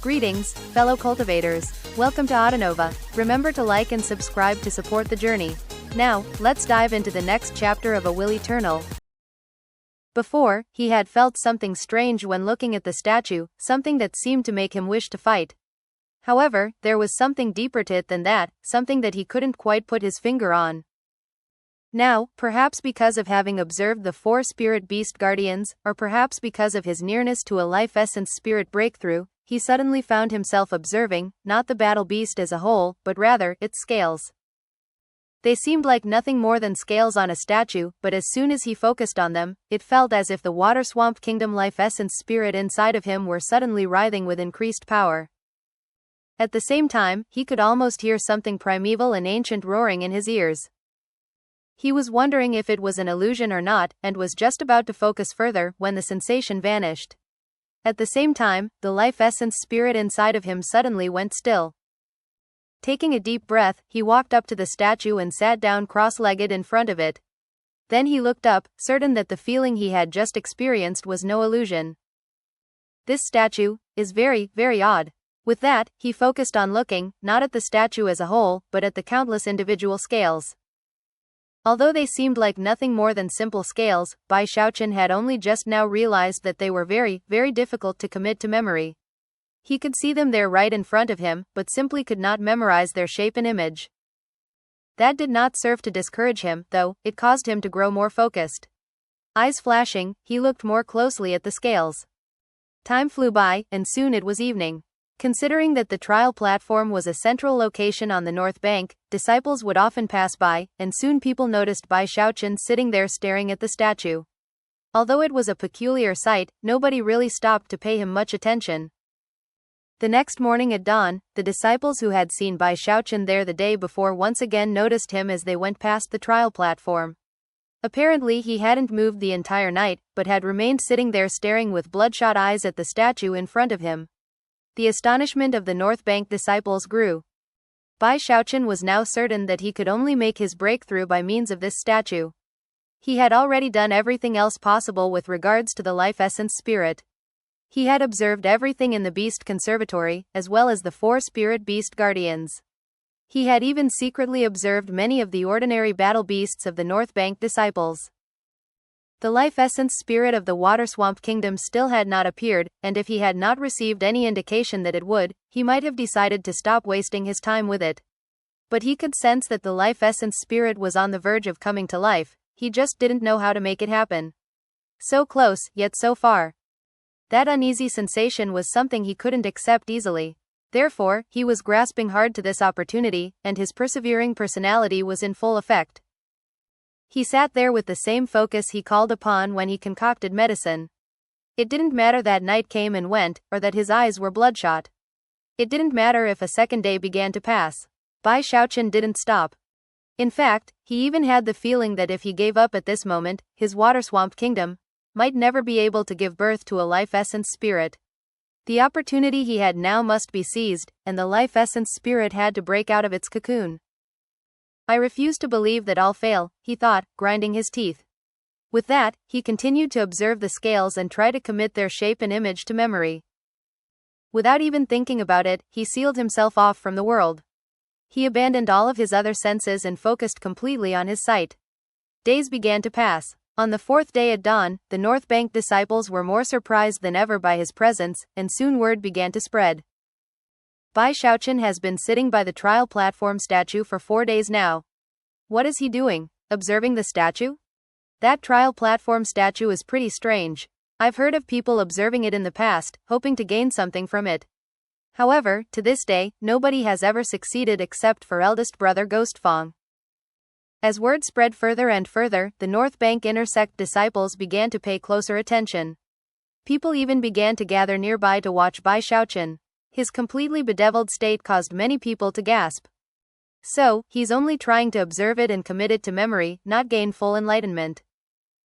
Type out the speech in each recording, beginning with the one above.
Greetings, fellow cultivators. Welcome to Autonova. Remember to like and subscribe to support the journey. Now, let's dive into the next chapter of A Will Eternal. Before, he had felt something strange when looking at the statue, something that seemed to make him wish to fight. However, there was something deeper to it than that, something that he couldn't quite put his finger on. Now, perhaps because of having observed the 4 spirit beast guardians, or perhaps because of his nearness to a life essence spirit breakthrough, he suddenly found himself observing, not the battle beast as a whole, but rather, its scales. They seemed like nothing more than scales on a statue, but as soon as he focused on them, it felt as if the water swamp kingdom life essence spirit inside of him were suddenly writhing with increased power. At the same time, he could almost hear something primeval and ancient roaring in his ears. He was wondering if it was an illusion or not, and was just about to focus further, when the sensation vanished. At the same time, the life essence spirit inside of him suddenly went still. Taking a deep breath, he walked up to the statue and sat down cross-legged in front of it. Then he looked up, certain that the feeling he had just experienced was no illusion. This statue is very, very odd. With that, he focused on looking, not at the statue as a whole, but at the countless individual scales. Although they seemed like nothing more than simple scales, Bai Xiaochun had only just now realized that they were very, very difficult to commit to memory. He could see them there right in front of him, but simply could not memorize their shape and image. That did not serve to discourage him, though, it caused him to grow more focused. Eyes flashing, he looked more closely at the scales. Time flew by, and soon it was evening. Considering that the trial platform was a central location on the north bank, disciples would often pass by, and soon people noticed Bai Xiaochun sitting there staring at the statue. Although it was a peculiar sight, nobody really stopped to pay him much attention. The next morning at dawn, the disciples who had seen Bai Xiaochun there the day before once again noticed him as they went past the trial platform. Apparently he hadn't moved the entire night, but had remained sitting there staring with bloodshot eyes at the statue in front of him. The astonishment of the North Bank disciples grew. Bai Xiaochun was now certain that he could only make his breakthrough by means of this statue. He had already done everything else possible with regards to the life essence spirit. He had observed everything in the beast conservatory, as well as the 4 spirit beast guardians. He had even secretly observed many of the ordinary battle beasts of the North Bank disciples. The life essence spirit of the water swamp kingdom still had not appeared, and if he had not received any indication that it would, he might have decided to stop wasting his time with it. But he could sense that the life essence spirit was on the verge of coming to life, he just didn't know how to make it happen. So close, yet so far. That uneasy sensation was something he couldn't accept easily. Therefore, he was grasping hard to this opportunity, and his persevering personality was in full effect. He sat there with the same focus he called upon when he concocted medicine. It didn't matter that night came and went, or that his eyes were bloodshot. It didn't matter if a second day began to pass. Bai Xiaochun didn't stop. In fact, he even had the feeling that if he gave up at this moment, his water swamp kingdom might never be able to give birth to a life essence spirit. The opportunity he had now must be seized, and the life essence spirit had to break out of its cocoon. I refuse to believe that I'll fail, he thought, grinding his teeth. With that, he continued to observe the scales and try to commit their shape and image to memory. Without even thinking about it, he sealed himself off from the world. He abandoned all of his other senses and focused completely on his sight. Days began to pass. On the 4th day at dawn, the North Bank disciples were more surprised than ever by his presence, and soon word began to spread. Bai Xiaochun has been sitting by the trial platform statue for 4 days now. What is he doing? Observing the statue? That trial platform statue is pretty strange. I've heard of people observing it in the past, hoping to gain something from it. However, to this day, nobody has ever succeeded except for eldest brother Ghostfong. As word spread further and further, the North Bank inner sect disciples began to pay closer attention. People even began to gather nearby to watch Bai Xiaochun. His completely bedeviled state caused many people to gasp. So, he's only trying to observe it and commit it to memory, not gain full enlightenment.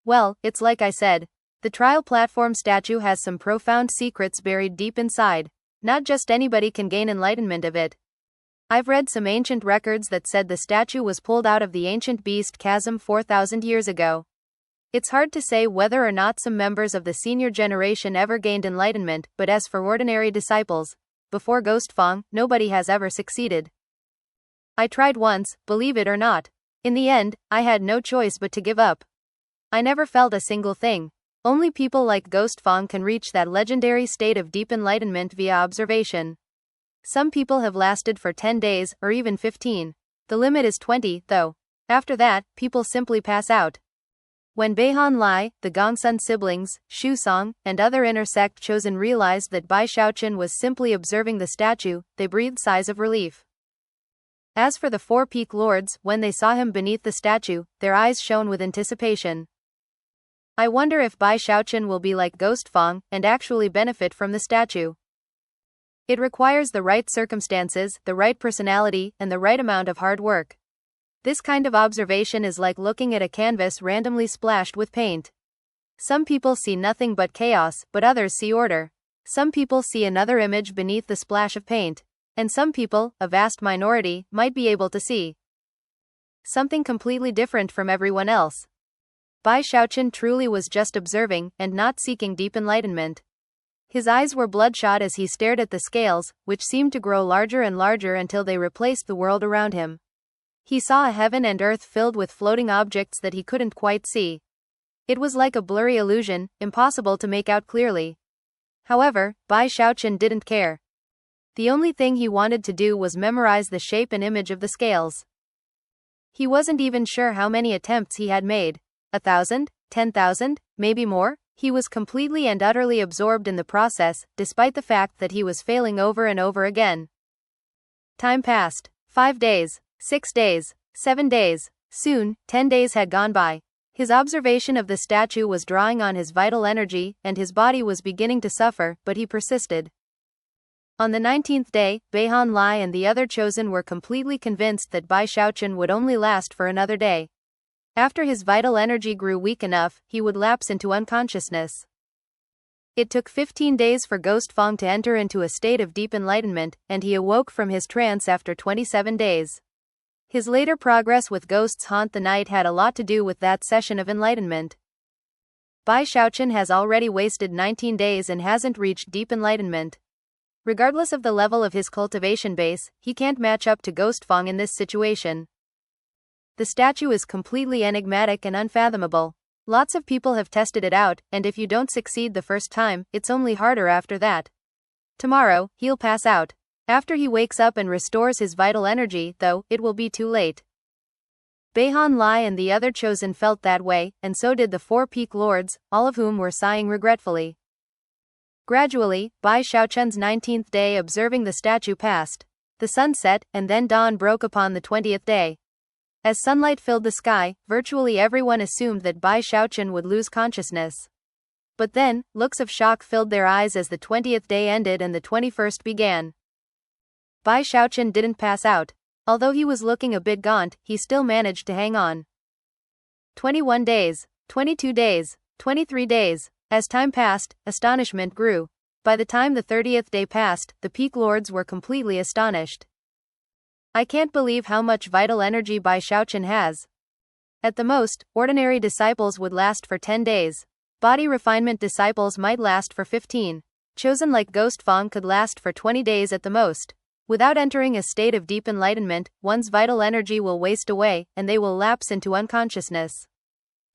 Well, it's like I said. The trial platform statue has some profound secrets buried deep inside. Not just anybody can gain enlightenment of it. I've read some ancient records that said the statue was pulled out of the ancient beast chasm 4,000 years ago. It's hard to say whether or not some members of the senior generation ever gained enlightenment, but as for ordinary disciples, before Ghost Fong, nobody has ever succeeded. I tried once, believe it or not. In the end, I had no choice but to give up. I never felt a single thing. Only people like Ghost Fong can reach that legendary state of deep enlightenment via observation. Some people have lasted for 10 days, or even 15. The limit is 20, though. After that, people simply pass out. When Beihan Lai, the Gongsun siblings, Shu Song, and other inner sect chosen realized that Bai Xiaochun was simply observing the statue, they breathed sighs of relief. As for the four peak lords, when they saw him beneath the statue, their eyes shone with anticipation. I wonder if Bai Xiaochun will be like Ghost Fong, and actually benefit from the statue. It requires the right circumstances, the right personality, and the right amount of hard work. This kind of observation is like looking at a canvas randomly splashed with paint. Some people see nothing but chaos, but others see order. Some people see another image beneath the splash of paint. And some people, a vast minority, might be able to see something completely different from everyone else. Bai Xiaochun truly was just observing, and not seeking deep enlightenment. His eyes were bloodshot as he stared at the scales, which seemed to grow larger and larger until they replaced the world around him. He saw a heaven and earth filled with floating objects that he couldn't quite see. It was like a blurry illusion, impossible to make out clearly. However, Bai Xiaochun didn't care. The only thing he wanted to do was memorize the shape and image of the scales. He wasn't even sure how many attempts he had made. 1,000? 10,000? Maybe more? He was completely and utterly absorbed in the process, despite the fact that he was failing over and over again. Time passed. 5 days. 6 days. 7 days. Soon, 10 days had gone by. His observation of the statue was drawing on his vital energy, and his body was beginning to suffer, but he persisted. On the 19th day, Beihan Lai and the other chosen were completely convinced that Bai Xiaochun would only last for another day. After his vital energy grew weak enough, he would lapse into unconsciousness. It took 15 days for Ghost Fong to enter into a state of deep enlightenment, and he awoke from his trance after 27 days. His later progress with Ghosts Haunt the Night had a lot to do with that session of enlightenment. Bai Xiaochun has already wasted 19 days and hasn't reached deep enlightenment. Regardless of the level of his cultivation base, he can't match up to Ghost Fong in this situation. The statue is completely enigmatic and unfathomable. Lots of people have tested it out, and if you don't succeed the first time, it's only harder after that. Tomorrow, he'll pass out. After he wakes up and restores his vital energy, though, it will be too late. Beihan Lai and the other chosen felt that way, and so did the four peak lords, all of whom were sighing regretfully. Gradually, Bai Xiaochun's 19th day observing the statue passed. The sun set, and then dawn broke upon the 20th day. As sunlight filled the sky, virtually everyone assumed that Bai Xiaochun would lose consciousness. But then, looks of shock filled their eyes as the 20th day ended and the 21st began. Bai Xiaochun didn't pass out. Although he was looking a bit gaunt, he still managed to hang on. 21 days, 22 days, 23 days. As time passed, astonishment grew. By the time the 30th day passed, the peak lords were completely astonished. I can't believe how much vital energy Bai Xiaochun has. At the most, ordinary disciples would last for 10 days. Body refinement disciples might last for 15. Chosen like Ghost Fong could last for 20 days at the most. Without entering a state of deep enlightenment, one's vital energy will waste away, and they will lapse into unconsciousness.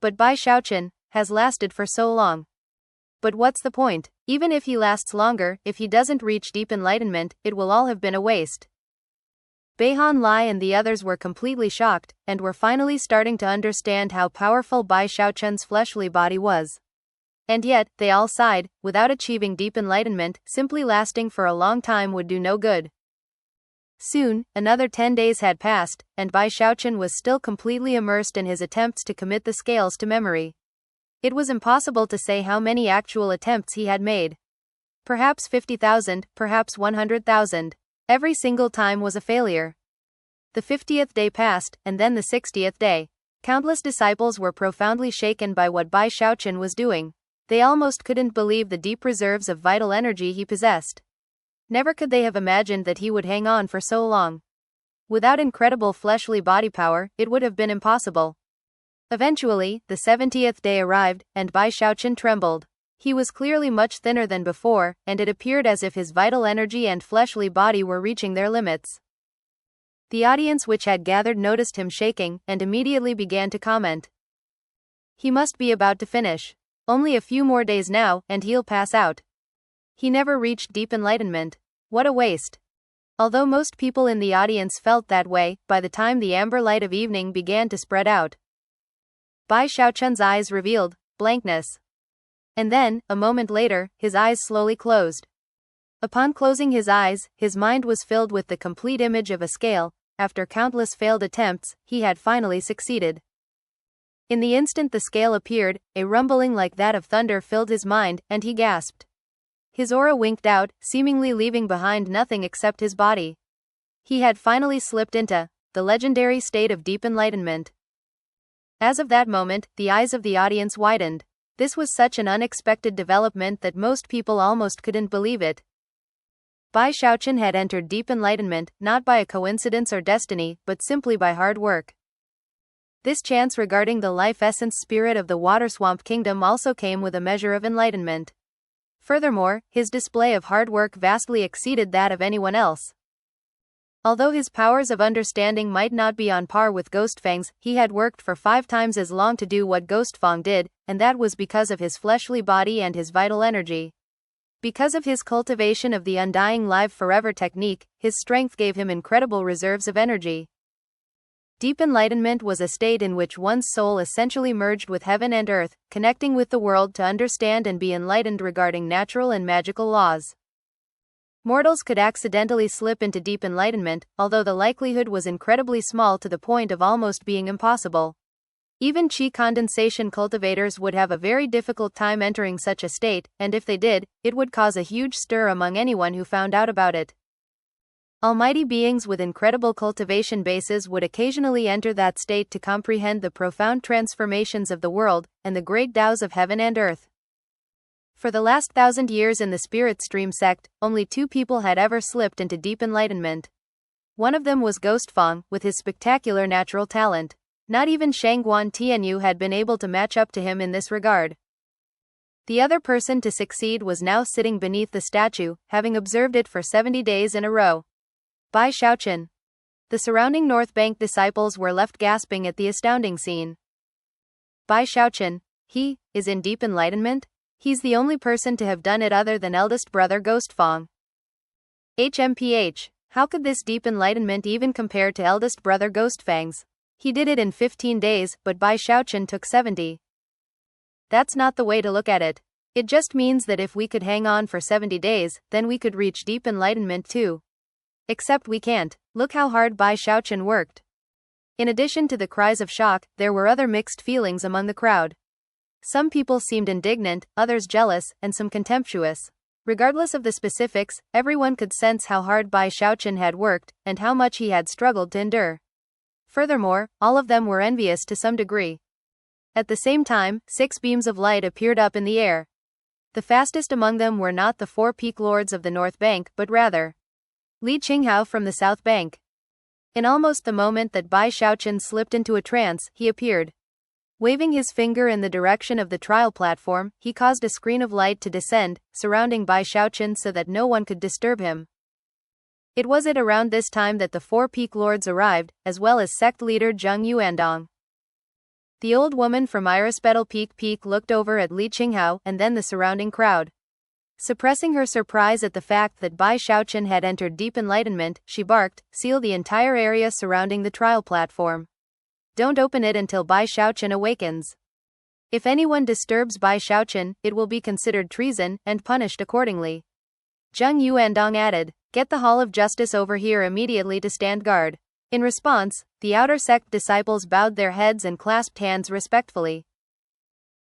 But Bai Xiaochun has lasted for so long. But what's the point? Even if he lasts longer, if he doesn't reach deep enlightenment, it will all have been a waste. Beihan Lai and the others were completely shocked, and were finally starting to understand how powerful Bai Xiaochun's fleshly body was. And yet, they all sighed, without achieving deep enlightenment, simply lasting for a long time would do no good. Soon, another 10 days had passed, and Bai Xiaochun was still completely immersed in his attempts to commit the scales to memory. It was impossible to say how many actual attempts he had made. Perhaps 50,000, perhaps 100,000. Every single time was a failure. The 50th day passed, and then the 60th day. Countless disciples were profoundly shaken by what Bai Xiaochun was doing. They almost couldn't believe the deep reserves of vital energy he possessed. Never could they have imagined that he would hang on for so long. Without incredible fleshly body power, it would have been impossible. Eventually, the 70th day arrived, and Bai Xiaochun trembled. He was clearly much thinner than before, and it appeared as if his vital energy and fleshly body were reaching their limits. The audience which had gathered noticed him shaking, and immediately began to comment. He must be about to finish. Only a few more days now, and he'll pass out. He never reached deep enlightenment. What a waste. Although most people in the audience felt that way, by the time the amber light of evening began to spread out, Bai Xiaochun's eyes revealed blankness. And then, a moment later, his eyes slowly closed. Upon closing his eyes, his mind was filled with the complete image of a scale. After countless failed attempts, he had finally succeeded. In the instant the scale appeared, a rumbling like that of thunder filled his mind, and he gasped. His aura winked out, seemingly leaving behind nothing except his body. He had finally slipped into the legendary state of deep enlightenment. As of that moment, the eyes of the audience widened. This was such an unexpected development that most people almost couldn't believe it. Bai Xiaochun had entered deep enlightenment, not by a coincidence or destiny, but simply by hard work. This chance regarding the life essence spirit of the water swamp kingdom also came with a measure of enlightenment. Furthermore, his display of hard work vastly exceeded that of anyone else. Although his powers of understanding might not be on par with Ghostfang's, he had worked for 5 times as long to do what Ghostfang did, and that was because of his fleshly body and his vital energy. Because of his cultivation of the undying live forever technique, his strength gave him incredible reserves of energy. Deep enlightenment was a state in which one's soul essentially merged with heaven and earth, connecting with the world to understand and be enlightened regarding natural and magical laws. Mortals could accidentally slip into deep enlightenment, although the likelihood was incredibly small to the point of almost being impossible. Even qi condensation cultivators would have a very difficult time entering such a state, and if they did, it would cause a huge stir among anyone who found out about it. Almighty beings with incredible cultivation bases would occasionally enter that state to comprehend the profound transformations of the world, and the great Taoes of heaven and earth. For the last 1,000 years in the Spirit Stream sect, only 2 people had ever slipped into deep enlightenment. One of them was Ghostfang, with his spectacular natural talent. Not even Shangguan Tianyu had been able to match up to him in this regard. The other person to succeed was now sitting beneath the statue, having observed it for 70 days in a row. Bai Xiaochun. The surrounding North Bank disciples were left gasping at the astounding scene. Bai Xiaochun, he is in deep enlightenment? He's the only person to have done it other than eldest brother Ghostfang. HMPH, how could this deep enlightenment even compare to eldest brother Ghostfang's? He did it in 15 days, but Bai Xiaochun took 70. That's not the way to look at it. It just means that if we could hang on for 70 days, then we could reach deep enlightenment too. Except we can't. Look how hard Bai Xiaochun worked. In addition to the cries of shock, there were other mixed feelings among the crowd. Some people seemed indignant, others jealous, and some contemptuous. Regardless of the specifics, everyone could sense how hard Bai Xiaochun had worked, and how much he had struggled to endure. Furthermore, all of them were envious to some degree. At the same time, 6 beams of light appeared up in the air. The fastest among them were not the 4 peak lords of the North Bank, but rather Li Qinghao from the South Bank. In almost the moment that Bai Xiaochun slipped into a trance, he appeared. Waving his finger in the direction of the trial platform, he caused a screen of light to descend, surrounding Bai Xiaochun so that no one could disturb him. It was at around this time that the 4 peak lords arrived, as well as sect leader Zheng Yuandong. The old woman from Irispetal Peak looked over at Li Qinghao and then the surrounding crowd. Suppressing her surprise at the fact that Bai Xiaochun had entered deep enlightenment, she barked, "Seal the entire area surrounding the trial platform. Don't open it until Bai Xiaochun awakens. If anyone disturbs Bai Xiaochun, it will be considered treason, and punished accordingly." Zheng Yuandong added, "Get the Hall of Justice over here immediately to stand guard." In response, the outer sect disciples bowed their heads and clasped hands respectfully.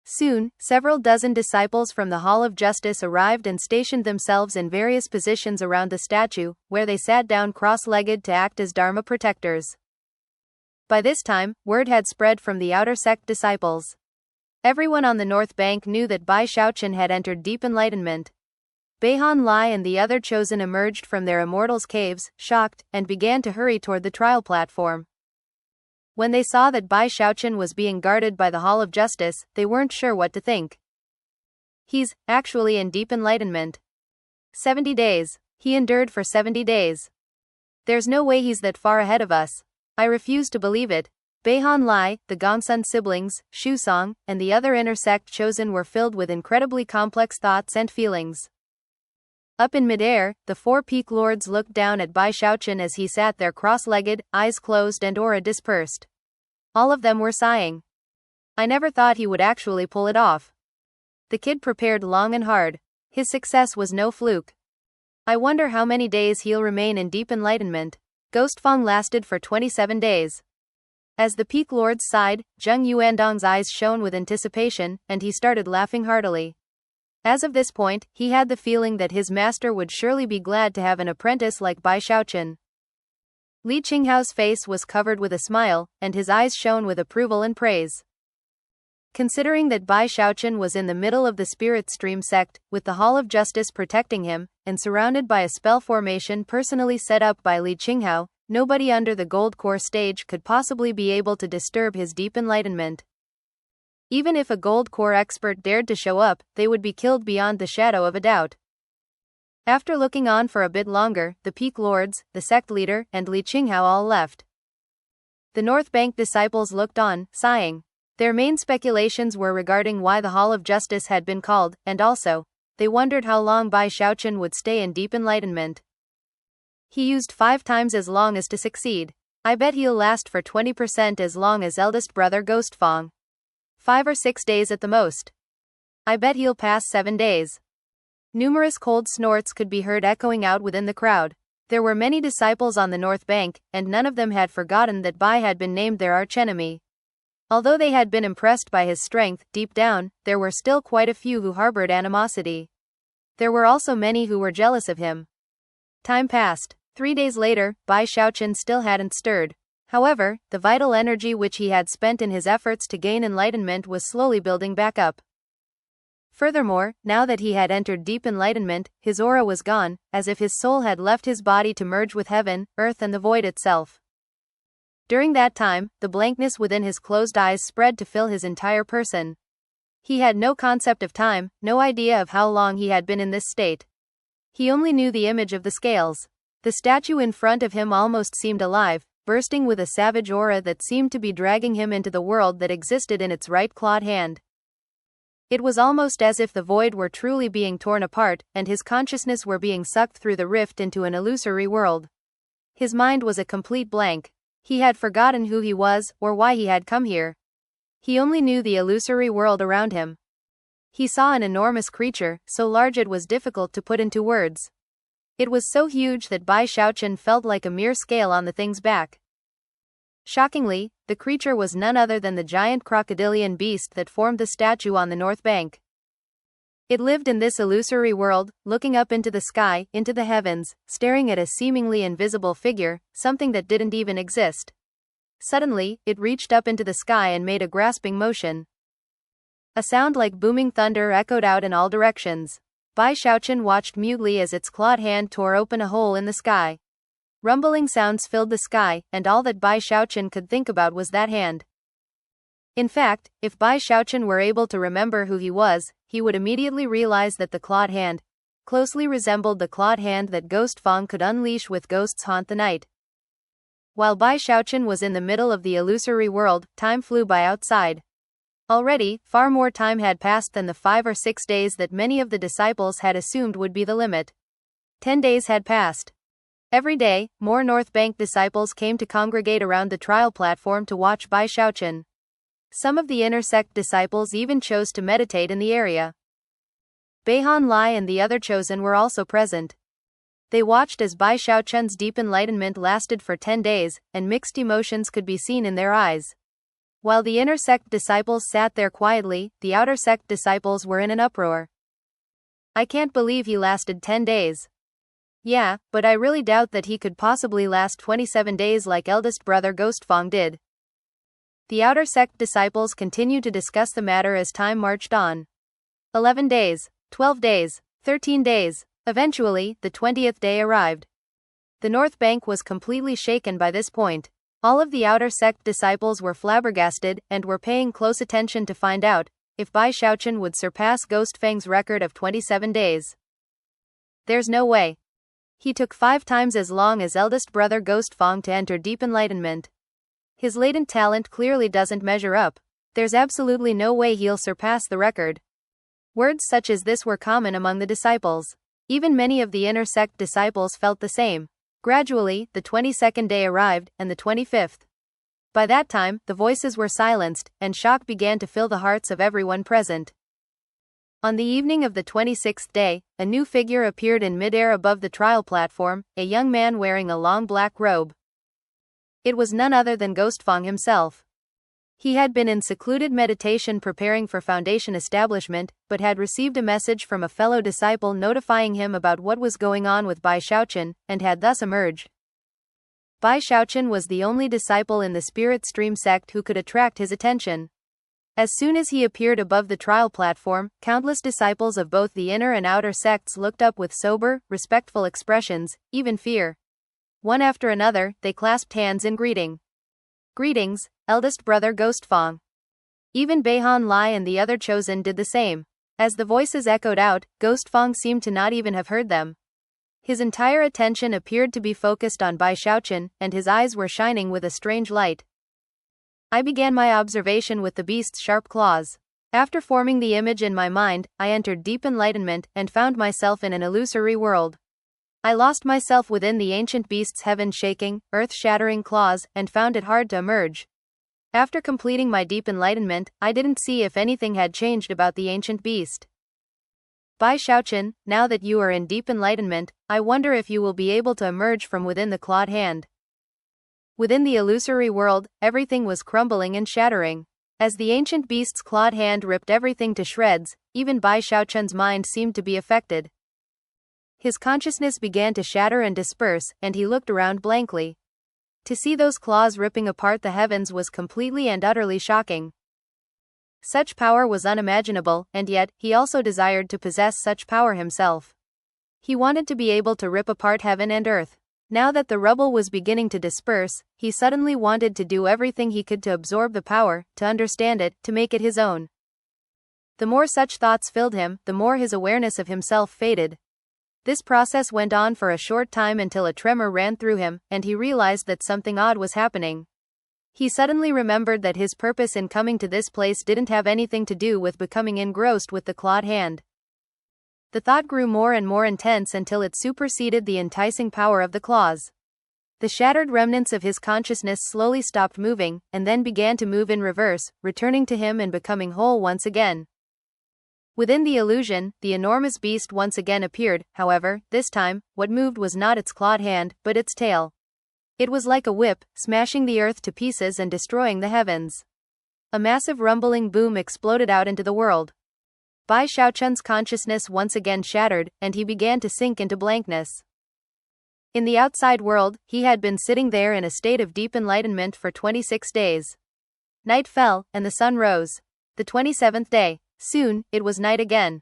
Soon, several dozen disciples from the Hall of Justice arrived and stationed themselves in various positions around the statue, where they sat down cross-legged to act as Dharma protectors. By this time, word had spread from the outer sect disciples. Everyone on the North Bank knew that Bai Xiaochun had entered deep enlightenment. Beihan Lai and the other chosen emerged from their immortals' caves, shocked, and began to hurry toward the trial platform. When they saw that Bai Xiaochun was being guarded by the Hall of Justice, they weren't sure what to think. He's actually in deep enlightenment. 70 days. He endured for 70 days. There's no way he's that far ahead of us. I refuse to believe it. Bai Lai, the Gongsun siblings, Shusong, and the other inner sect chosen were filled with incredibly complex thoughts and feelings. Up in midair, the four peak lords looked down at Bai Xiaochun as he sat there cross-legged, eyes closed and aura dispersed. All of them were sighing. I never thought he would actually pull it off. The kid prepared long and hard. His success was no fluke. I wonder how many days he'll remain in deep enlightenment. Ghost Fang lasted for 27 days. As the peak lords sighed, Zheng Yuandong's eyes shone with anticipation, and he started laughing heartily. As of this point, he had the feeling that his master would surely be glad to have an apprentice like Bai Xiaochun. Li Qinghao's face was covered with a smile, and his eyes shone with approval and praise. Considering that Bai Xiaochun was in the middle of the Spirit Stream sect, with the Hall of Justice protecting him, and surrounded by a spell formation personally set up by Li Qinghao, nobody under the Gold Core stage could possibly be able to disturb his deep enlightenment. Even if a Gold Core expert dared to show up, they would be killed beyond the shadow of a doubt. After looking on for a bit longer, the Peak Lords, the sect leader, and Li Qinghao all left. The North Bank disciples looked on, sighing. Their main speculations were regarding why the Hall of Justice had been called, and also, they wondered how long Bai Xiaochun would stay in deep enlightenment. He used 5 times as long as to succeed. I bet he'll last for 20% as long as eldest brother Ghost Fang. 5 or 6 days at the most. I bet he'll pass 7 days. Numerous cold snorts could be heard echoing out within the crowd. There were many disciples on the North Bank, and none of them had forgotten that Bai had been named their archenemy. Although they had been impressed by his strength, deep down, there were still quite a few who harbored animosity. There were also many who were jealous of him. Time passed. 3 days later, Bai Xiaochun still hadn't stirred. However, the vital energy which he had spent in his efforts to gain enlightenment was slowly building back up. Furthermore, now that he had entered deep enlightenment, his aura was gone, as if his soul had left his body to merge with heaven, earth and the void itself. During that time, the blankness within his closed eyes spread to fill his entire person. He had no concept of time, no idea of how long he had been in this state. He only knew the image of the scales. The statue in front of him almost seemed alive, bursting with a savage aura that seemed to be dragging him into the world that existed in its right clawed hand. It was almost as if the void were truly being torn apart, and his consciousness were being sucked through the rift into an illusory world. His mind was a complete blank. He had forgotten who he was, or why he had come here. He only knew the illusory world around him. He saw an enormous creature, so large it was difficult to put into words. It was so huge that Bai Xiaochun felt like a mere scale on the thing's back. Shockingly, the creature was none other than the giant crocodilian beast that formed the statue on the North Bank. It lived in this illusory world, looking up into the sky, into the heavens, staring at a seemingly invisible figure, something that didn't even exist. Suddenly, it reached up into the sky and made a grasping motion. A sound like booming thunder echoed out in all directions. Bai Xiaochun watched mutely as its clawed hand tore open a hole in the sky. Rumbling sounds filled the sky, and all that Bai Xiaochun could think about was that hand. In fact, if Bai Xiaochun were able to remember who he was, he would immediately realize that the clawed hand closely resembled the clawed hand that Ghost Fang could unleash with Ghosts Haunt the Night. While Bai Xiaochun was in the middle of the illusory world, time flew by outside. Already, far more time had passed than the 5 or 6 days that many of the disciples had assumed would be the limit. 10 days had passed. Every day, more North Bank disciples came to congregate around the trial platform to watch Bai Xiaochun. Some of the inner sect disciples even chose to meditate in the area. Bai Lai and the other chosen were also present. They watched as Bai Xiaochun's deep enlightenment lasted for 10 days, and mixed emotions could be seen in their eyes. While the inner sect disciples sat there quietly, the outer sect disciples were in an uproar. I can't believe he lasted 10 days. Yeah, but I really doubt that he could possibly last 27 days like eldest brother Ghost Fang did. The outer sect disciples continued to discuss the matter as time marched on. 11 days, 12 days, 13 days. Eventually, the 20th day arrived. The North Bank was completely shaken by this point. All of the outer sect disciples were flabbergasted and were paying close attention to find out if Bai Xiaochun would surpass Ghost Fang's record of 27 days. There's no way. He took 5 times as long as eldest brother Ghost Fang to enter deep enlightenment. His latent talent clearly doesn't measure up. There's absolutely no way he'll surpass the record. Words such as this were common among the disciples. Even many of the inner sect disciples felt the same. Gradually, the 22nd day arrived, and the 25th. By that time, the voices were silenced, and shock began to fill the hearts of everyone present. On the evening of the 26th day, a new figure appeared in midair above the trial platform, a young man wearing a long black robe. It was none other than Ghost Fang himself. He had been in secluded meditation preparing for foundation establishment, but had received a message from a fellow disciple notifying him about what was going on with Bai Xiaochun, and had thus emerged. Bai Xiaochun was the only disciple in the Spirit Stream sect who could attract his attention. As soon as he appeared above the trial platform, countless disciples of both the inner and outer sects looked up with sober, respectful expressions, even fear. One after another, they clasped hands in greeting. Greetings, eldest brother Ghost Fang. Even Beihan Lai and the other chosen did the same. As the voices echoed out, Ghost Fang seemed to not even have heard them. His entire attention appeared to be focused on Bai Xiaochun, and his eyes were shining with a strange light. I began my observation with the beast's sharp claws. After forming the image in my mind, I entered deep enlightenment, and found myself in an illusory world. I lost myself within the ancient beast's heaven-shaking, earth-shattering claws, and found it hard to emerge. After completing my deep enlightenment, I didn't see if anything had changed about the ancient beast. Bai Xiaochun, now that you are in deep enlightenment, I wonder if you will be able to emerge from within the clawed hand. Within the illusory world, everything was crumbling and shattering. As the ancient beast's clawed hand ripped everything to shreds, even Bai Xiaochun's mind seemed to be affected. His consciousness began to shatter and disperse, and he looked around blankly. To see those claws ripping apart the heavens was completely and utterly shocking. Such power was unimaginable, and yet, he also desired to possess such power himself. He wanted to be able to rip apart heaven and earth. Now that the rubble was beginning to disperse, he suddenly wanted to do everything he could to absorb the power, to understand it, to make it his own. The more such thoughts filled him, the more his awareness of himself faded. This process went on for a short time until a tremor ran through him, and he realized that something odd was happening. He suddenly remembered that his purpose in coming to this place didn't have anything to do with becoming engrossed with the clawed hand. The thought grew more and more intense until it superseded the enticing power of the claws. The shattered remnants of his consciousness slowly stopped moving, and then began to move in reverse, returning to him and becoming whole once again. Within the illusion, the enormous beast once again appeared, however, this time, what moved was not its clawed hand, but its tail. It was like a whip, smashing the earth to pieces and destroying the heavens. A massive rumbling boom exploded out into the world. Bai Xiaochun's consciousness once again shattered, and he began to sink into blankness. In the outside world, he had been sitting there in a state of deep enlightenment for 26 days. Night fell, and the sun rose. The 27th day. Soon, it was night again.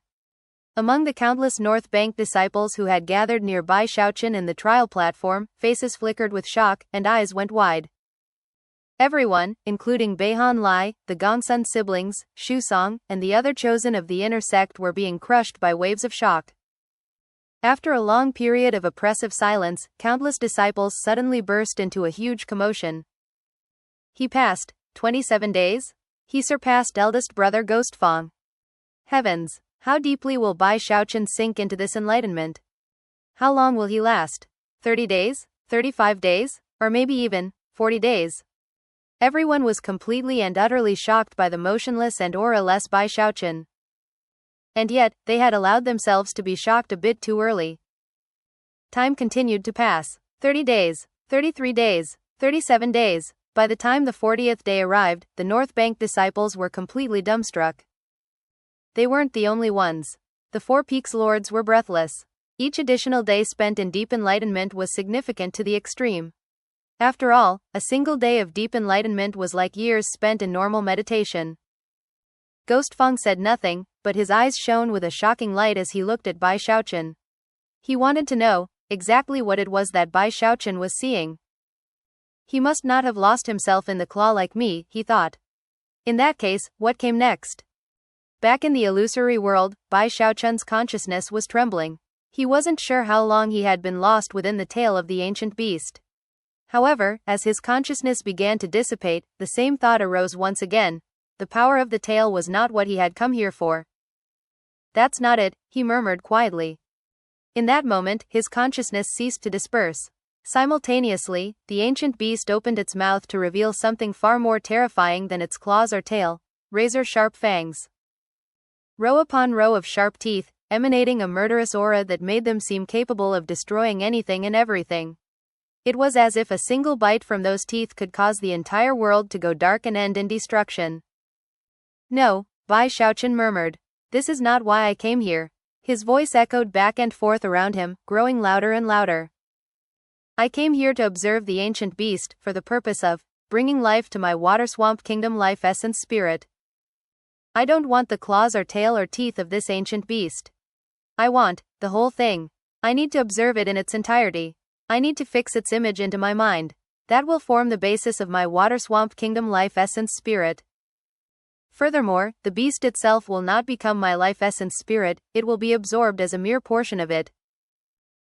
Among the countless North Bank disciples who had gathered near Bai Xiaochun in the trial platform, faces flickered with shock, and eyes went wide. Everyone, including Beihan Lai, the Gongsun siblings, Xu Song, and the other chosen of the inner sect were being crushed by waves of shock. After a long period of oppressive silence, countless disciples suddenly burst into a huge commotion. He passed 27 days? He surpassed eldest brother Ghost Fang. Heavens! How deeply will Bai Xiaochun sink into this enlightenment? How long will he last? 30 days? 35 days? Or maybe even 40 days? Everyone was completely and utterly shocked by the motionless and aura-less Bai Xiaochun. And yet, they had allowed themselves to be shocked a bit too early. Time continued to pass. 30 days, 33 days, 37 days. By the time the 40th day arrived, the North Bank disciples were completely dumbstruck. They weren't the only ones. The Four Peaks Lords were breathless. Each additional day spent in deep enlightenment was significant to the extreme. After all, a single day of deep enlightenment was like years spent in normal meditation. Ghost Fang said nothing, but his eyes shone with a shocking light as he looked at Bai Xiaochun. He wanted to know exactly what it was that Bai Xiaochun was seeing. He must not have lost himself in the claw like me, he thought. In that case, what came next? Back in the illusory world, Bai Xiaochun's consciousness was trembling. He wasn't sure how long he had been lost within the tail of the ancient beast. However, as his consciousness began to dissipate, the same thought arose once again. The power of the tail was not what he had come here for. That's not it, he murmured quietly. In that moment, his consciousness ceased to disperse. Simultaneously, the ancient beast opened its mouth to reveal something far more terrifying than its claws or tail: razor-sharp fangs. Row upon row of sharp teeth, emanating a murderous aura that made them seem capable of destroying anything and everything. It was as if a single bite from those teeth could cause the entire world to go dark and end in destruction. No, Bai Xiaochun murmured. This is not why I came here. His voice echoed back and forth around him, growing louder and louder. I came here to observe the ancient beast, for the purpose of bringing life to my water swamp kingdom life essence spirit. I don't want the claws or tail or teeth of this ancient beast. I want the whole thing. I need to observe it in its entirety. I need to fix its image into my mind. That will form the basis of my water swamp kingdom life essence spirit. Furthermore, the beast itself will not become my life essence spirit, it will be absorbed as a mere portion of it.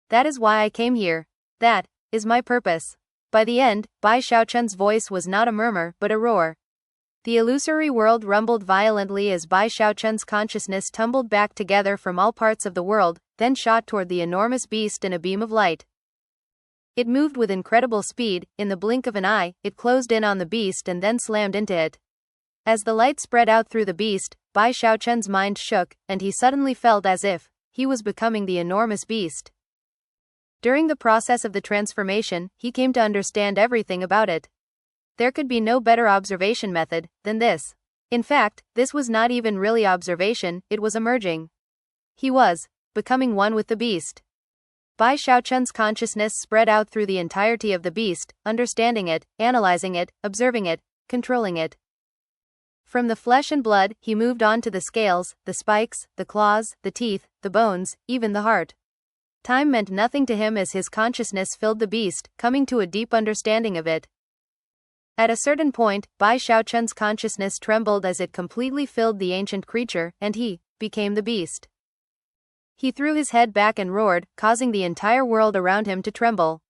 That is why I came here. That is my purpose. By the end, Bai Xiaochun's voice was not a murmur, but a roar. The illusory world rumbled violently as Bai Xiaochun's consciousness tumbled back together from all parts of the world, then shot toward the enormous beast in a beam of light. It moved with incredible speed. In the blink of an eye, it closed in on the beast and then slammed into it. As the light spread out through the beast, Bai Xiaochun's mind shook, and he suddenly felt as if he was becoming the enormous beast. During the process of the transformation, he came to understand everything about it. There could be no better observation method than this. In fact, this was not even really observation, it was emerging. He was becoming one with the beast. Bai Xiaochun's consciousness spread out through the entirety of the beast, understanding it, analyzing it, observing it, controlling it. From the flesh and blood, he moved on to the scales, the spikes, the claws, the teeth, the bones, even the heart. Time meant nothing to him as his consciousness filled the beast, coming to a deep understanding of it. At a certain point, Bai Xiaochun's consciousness trembled as it completely filled the ancient creature, and he became the beast. He threw his head back and roared, causing the entire world around him to tremble.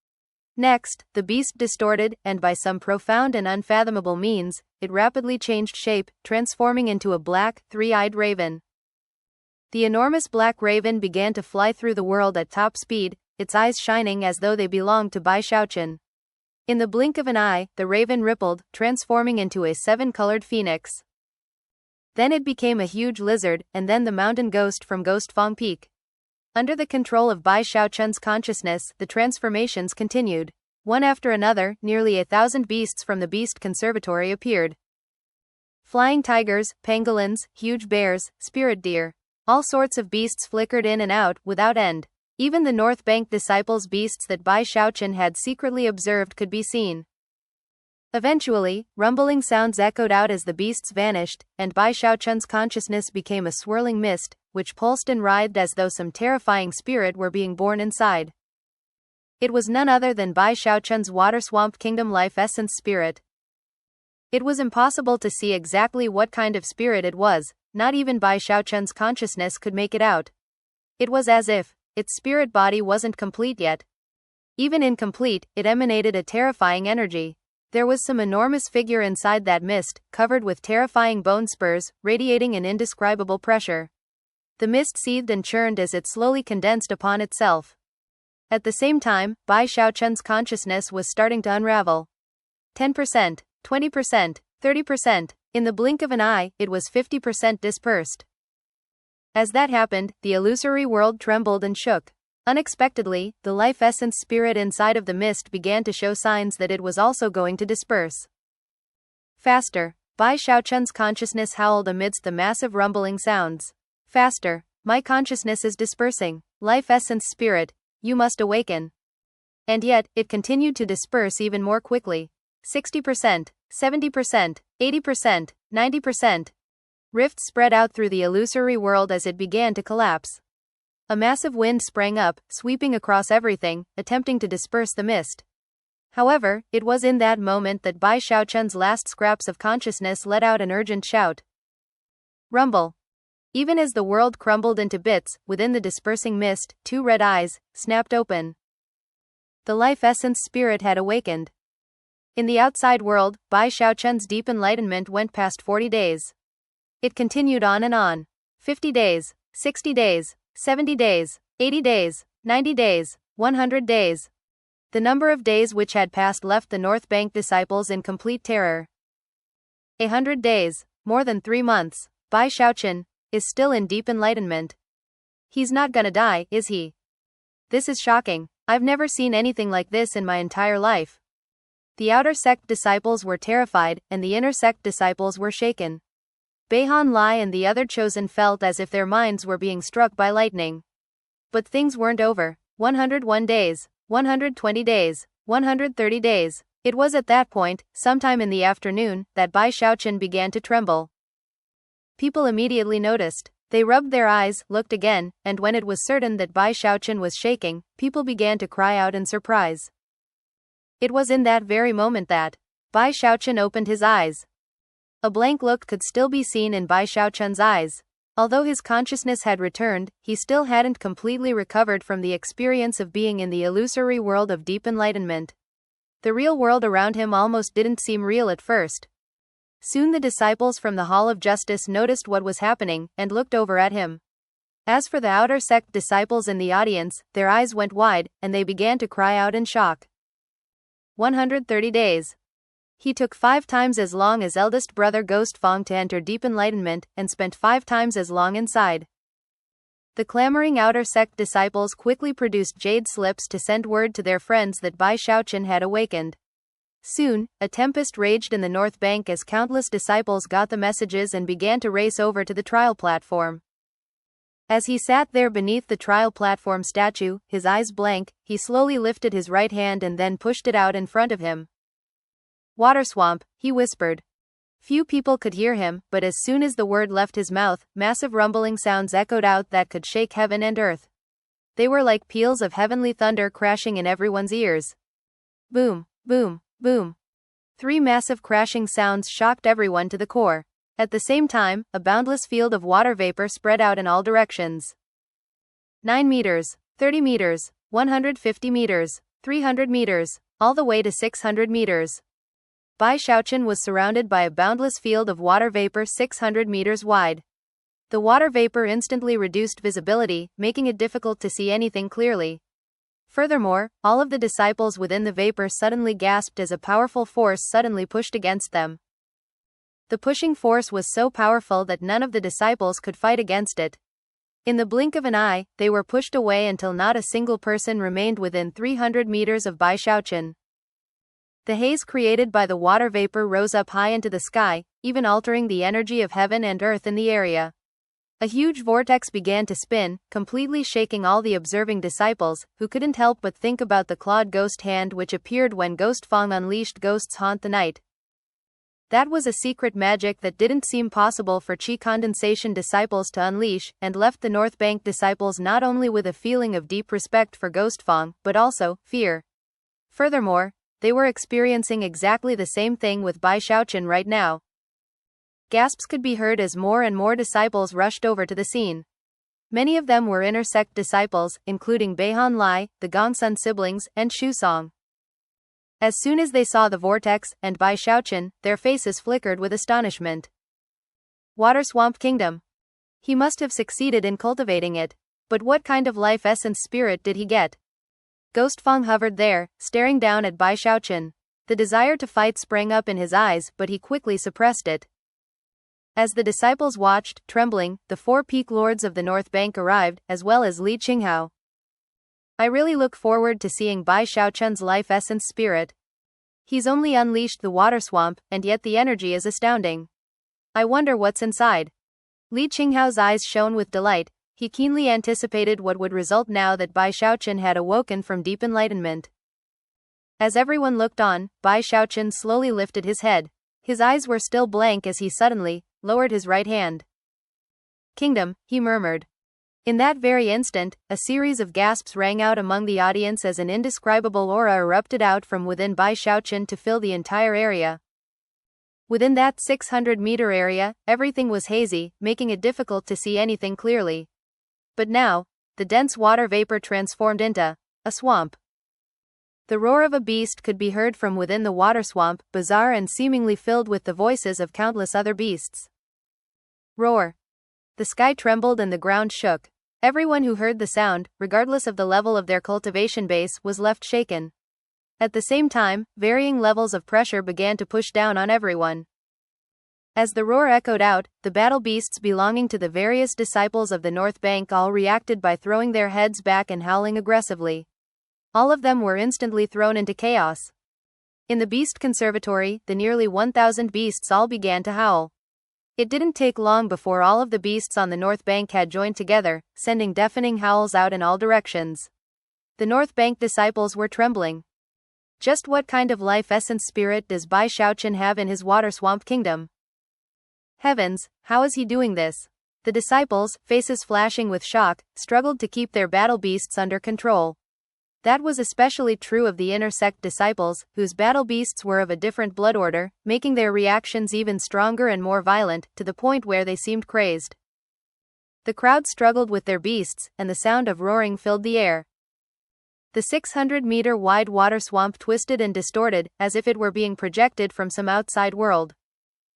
Next, the beast distorted, and by some profound and unfathomable means, it rapidly changed shape, transforming into a black, three-eyed raven. The enormous black raven began to fly through the world at top speed, its eyes shining as though they belonged to Bai Xiaochun. In the blink of an eye, the raven rippled, transforming into a seven-colored phoenix. Then it became a huge lizard, and then the mountain ghost from Ghost Fong Peak. Under the control of Bai Xiaochun's consciousness, the transformations continued. One after another, nearly 1,000 beasts from the Beast Conservatory appeared. Flying tigers, pangolins, huge bears, spirit deer. All sorts of beasts flickered in and out, without end. Even the North Bank disciples' beasts that Bai Xiaochun had secretly observed could be seen. Eventually, rumbling sounds echoed out as the beasts vanished, and Bai Xiaochun's consciousness became a swirling mist, which pulsed and writhed as though some terrifying spirit were being born inside. It was none other than Bai Xiaochun's water swamp kingdom life essence spirit. It was impossible to see exactly what kind of spirit it was, not even Bai Xiaochun's consciousness could make it out. It was as if its spirit body wasn't complete yet. Even incomplete, it emanated a terrifying energy. There was some enormous figure inside that mist, covered with terrifying bone spurs, radiating an indescribable pressure. The mist seethed and churned as it slowly condensed upon itself. At the same time, Bai Xiaochun's consciousness was starting to unravel. 10%, 20%, 30%. In the blink of an eye, it was 50% dispersed. As that happened, the illusory world trembled and shook. Unexpectedly, the life essence spirit inside of the mist began to show signs that it was also going to disperse. Faster. Bai Xiaochun's consciousness howled amidst the massive rumbling sounds. Faster. My consciousness is dispersing. Life essence spirit, you must awaken. And yet, it continued to disperse even more quickly. 60%, 70%, 80%, 90%. Rifts spread out through the illusory world as it began to collapse. A massive wind sprang up, sweeping across everything, attempting to disperse the mist. However, it was in that moment that Bai Xiaochun's last scraps of consciousness let out an urgent shout. Rumble. Even as the world crumbled into bits, within the dispersing mist, two red eyes snapped open. The life essence spirit had awakened. In the outside world, Bai Xiaochun's deep enlightenment went past 40 days. It continued on and on. 50 days, 60 days, 70 days, 80 days, 90 days, 100 days. The number of days which had passed left the North Bank disciples in complete terror. 100 days, more than 3 months, Bai Xiaochun is still in deep enlightenment. He's not gonna die, is he? This is shocking. I've never seen anything like this in my entire life. The outer sect disciples were terrified, and the inner sect disciples were shaken. Beihan Lai and the other chosen felt as if their minds were being struck by lightning. But things weren't over. 101 days, 120 days, 130 days. It was at that point, sometime in the afternoon, that Bai Xiaochun began to tremble. People immediately noticed. They rubbed their eyes, looked again, and when it was certain that Bai Xiaochun was shaking, people began to cry out in surprise. It was in that very moment that Bai Xiaochun opened his eyes. A blank look could still be seen in Bai Xiaochun's eyes. Although his consciousness had returned, he still hadn't completely recovered from the experience of being in the illusory world of deep enlightenment. The real world around him almost didn't seem real at first. Soon the disciples from the Hall of Justice noticed what was happening, and looked over at him. As for the outer sect disciples in the audience, their eyes went wide, and they began to cry out in shock. 130 days. He took 5 times as long as eldest brother Ghost Fong to enter deep enlightenment, and spent 5 times as long inside. The clamoring outer sect disciples quickly produced jade slips to send word to their friends that Bai Xiaochun had awakened. Soon, a tempest raged in the North Bank as countless disciples got the messages and began to race over to the trial platform. As he sat there beneath the trial platform statue, his eyes blank, he slowly lifted his right hand and then pushed it out in front of him. Water swamp, he whispered. Few people could hear him, but as soon as the word left his mouth, massive rumbling sounds echoed out that could shake heaven and earth. They were like peals of heavenly thunder crashing in everyone's ears. Boom, boom, boom. 3 massive crashing sounds shocked everyone to the core. At the same time, a boundless field of water vapor spread out in all directions. 9 meters, 30 meters, 150 meters, 300 meters, all the way to 600 meters. Bai Xiaochun was surrounded by a boundless field of water vapor 600 meters wide. The water vapor instantly reduced visibility, making it difficult to see anything clearly. Furthermore, all of the disciples within the vapor suddenly gasped as a powerful force suddenly pushed against them. The pushing force was so powerful that none of the disciples could fight against it. In the blink of an eye, they were pushed away until not a single person remained within 300 meters of Bai Xiaochun. The haze created by the water vapor rose up high into the sky, even altering the energy of heaven and earth in the area. A huge vortex began to spin, completely shaking all the observing disciples, who couldn't help but think about the clawed ghost hand which appeared when Ghost Fong unleashed Ghosts Haunt the Night. That was a secret magic that didn't seem possible for Qi condensation disciples to unleash, and left the North Bank disciples not only with a feeling of deep respect for Ghost Fong, but also fear. Furthermore, they were experiencing exactly the same thing with Bai Xiaochun right now. Gasps could be heard as more and more disciples rushed over to the scene. Many of them were inner sect disciples, including Beihan Lai, the Gongsun siblings, and Shu Song. As soon as they saw the vortex and Bai Xiaochun, their faces flickered with astonishment. Water Swamp Kingdom. He must have succeeded in cultivating it. But what kind of life essence spirit did he get? Ghost Fong hovered there, staring down at Bai Xiaochun. The desire to fight sprang up in his eyes, but he quickly suppressed it. As the disciples watched, trembling, the 4 peak lords of the North Bank arrived, as well as Li Qinghao. I really look forward to seeing Bai Xiaochun's life essence spirit. He's only unleashed the water swamp, and yet the energy is astounding. I wonder what's inside. Li Qinghao's eyes shone with delight. He keenly anticipated what would result now that Bai Xiaochun had awoken from deep enlightenment. As everyone looked on, Bai Xiaochun slowly lifted his head. His eyes were still blank as he suddenly lowered his right hand. Kingdom, he murmured. In that very instant, a series of gasps rang out among the audience as an indescribable aura erupted out from within Bai Xiaochun to fill the entire area. Within that 600-meter area, everything was hazy, making it difficult to see anything clearly. But now, the dense water vapor transformed into a swamp. The roar of a beast could be heard from within the water swamp, bizarre and seemingly filled with the voices of countless other beasts. Roar. The sky trembled and the ground shook. Everyone who heard the sound, regardless of the level of their cultivation base, was left shaken. At the same time, varying levels of pressure began to push down on everyone. As the roar echoed out, the battle beasts belonging to the various disciples of the North Bank all reacted by throwing their heads back and howling aggressively. All of them were instantly thrown into chaos. In the Beast Conservatory, the nearly 1,000 beasts all began to howl. It didn't take long before all of the beasts on the North Bank had joined together, sending deafening howls out in all directions. The North Bank disciples were trembling. Just what kind of life essence spirit does Bai Xiaochun have in his water swamp kingdom? Heavens, how is he doing this? The disciples, faces flashing with shock, struggled to keep their battle beasts under control. That was especially true of the inner sect disciples, whose battle beasts were of a different blood order, making their reactions even stronger and more violent, to the point where they seemed crazed. The crowd struggled with their beasts, and the sound of roaring filled the air. The 600-meter wide water swamp twisted and distorted, as if it were being projected from some outside world.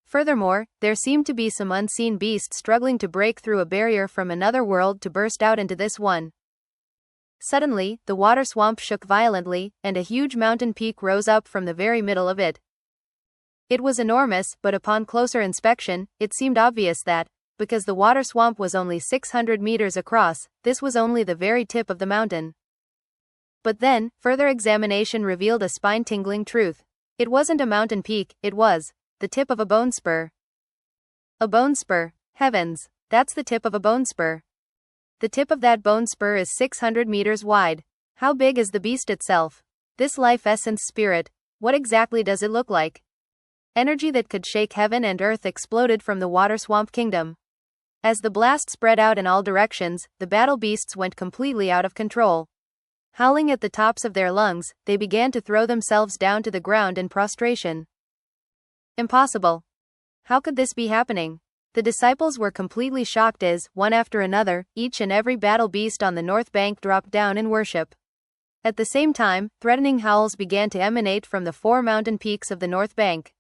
Furthermore, there seemed to be some unseen beast struggling to break through a barrier from another world to burst out into this one. Suddenly, the water swamp shook violently, and a huge mountain peak rose up from the very middle of it. It was enormous, but upon closer inspection, it seemed obvious that, because the water swamp was only 600 meters across, this was only the very tip of the mountain. But then, further examination revealed a spine-tingling truth. It wasn't a mountain peak, it was the tip of a bone spur. A bone spur. Heavens, that's the tip of a bone spur. The tip of that bone spur is 600 meters wide. How big is the beast itself? This life essence spirit, what exactly does it look like? Energy that could shake heaven and earth exploded from the water swamp kingdom. As the blast spread out in all directions, the battle beasts went completely out of control. Howling at the tops of their lungs, they began to throw themselves down to the ground in prostration. Impossible. How could this be happening? The disciples were completely shocked as, one after another, each and every battle beast on the North Bank dropped down in worship. At the same time, threatening howls began to emanate from the 4 mountain peaks of the North Bank.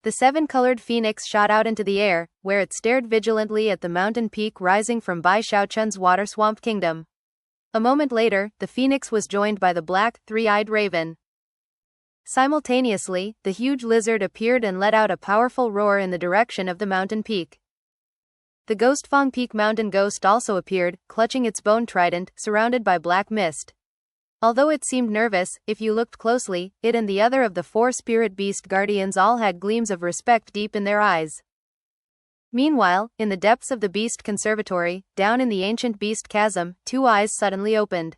The 7-colored phoenix shot out into the air, where it stared vigilantly at the mountain peak rising from Bai Xiaochun's water swamp kingdom. A moment later, the phoenix was joined by the black, 3-eyed raven. Simultaneously, the huge lizard appeared and let out a powerful roar in the direction of the mountain peak. The Ghostfang Peak mountain ghost also appeared, clutching its bone trident, surrounded by black mist. Although it seemed nervous, if you looked closely, it and the other of the 4 spirit beast guardians all had gleams of respect deep in their eyes. Meanwhile, in the depths of the Beast Conservatory, down in the ancient beast chasm, 2 eyes suddenly opened.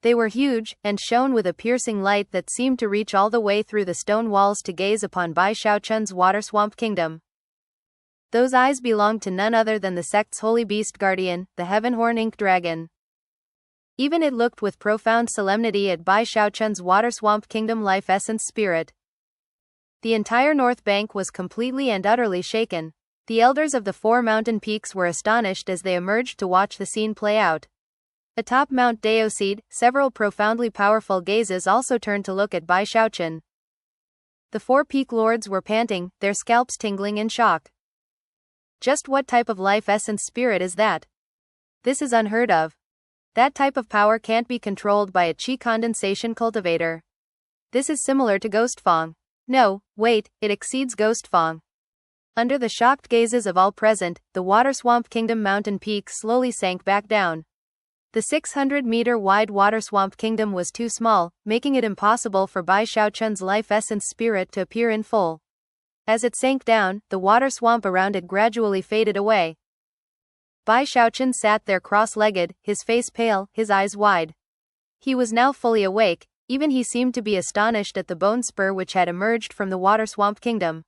They were huge, and shone with a piercing light that seemed to reach all the way through the stone walls to gaze upon Bai Xiaochun's water swamp kingdom. Those eyes belonged to none other than the sect's holy beast guardian, the Heavenhorn Ink Dragon. Even it looked with profound solemnity at Bai Xiaochun's water swamp kingdom life essence spirit. The entire North Bank was completely and utterly shaken. The elders of the 4 mountain peaks were astonished as they emerged to watch the scene play out. Atop Mount Daoseed, several profoundly powerful gazes also turned to look at Bai Xiaochun. The 4 peak lords were panting, their scalps tingling in shock. Just what type of life essence spirit is that? This is unheard of. That type of power can't be controlled by a qi condensation cultivator. This is similar to Ghostfang. No, wait, it exceeds Ghostfang. Under the shocked gazes of all present, the water swamp kingdom mountain peak slowly sank back down. The 600-meter wide water swamp kingdom was too small, making it impossible for Bai Xiaochun's life essence spirit to appear in full. As it sank down, the water swamp around it gradually faded away. Bai Xiaochun sat there cross-legged, his face pale, his eyes wide. He was now fully awake, even he seemed to be astonished at the bone spur which had emerged from the water swamp kingdom.